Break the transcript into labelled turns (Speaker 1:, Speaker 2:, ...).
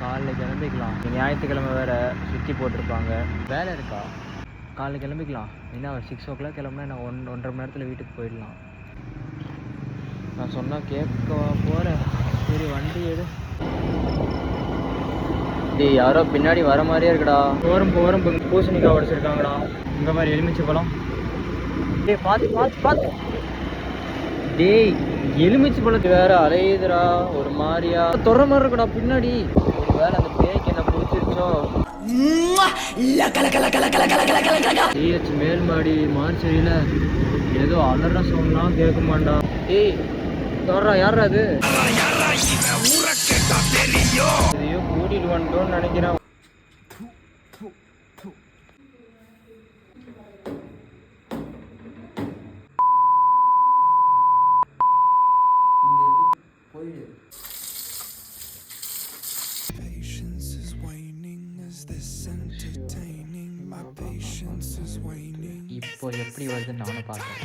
Speaker 1: காலைல கிளம்பிக்கலாம். ஞாயிற்றுக்கிழமை வேறு சுற்றி போட்டிருப்பாங்க. வேலை இருக்கா? காலைல கிளம்பிக்கலாம். என்ன ஒரு 6 o'clock கிளம்புனா நான் 1.5 மணி நேரத்தில் வீட்டுக்கு போயிடலாம். நான் சொன்னால் கேட்கவா போகிறேன். சரி வண்டி எடு. டேய் யாரோ பின்னாடி வர மாதிரியே இருக்குடா. போகிறோம் பூசணிக்காய் உடச்சிருக்காங்கடா. இந்த மாதிரி எலுமிச்சை பழம். டேய் பார்த்து. டேய் எலுமிச்சை பழத்து வேற அலையுதுடா ஒரு மாதிரியா. தொற மாதிரி இருக்குடா பின்னாடி. ஒரு வேலை அந்த பேய்க்கு என்ன பிடிச்சிருச்சோ. மேல் மாடி மார்ச்சரியில் ஏதோ அலற சவுண்ட்லாம் கேட்க மாட்டா. டேய் தொடரா யாரா அது? இதையோ கூட்டிட்டு வந்துட்டோன்னு நினைக்கிறேன். இப்போ எப்படி வருதுன்னு நானும் பார்த்தேன்.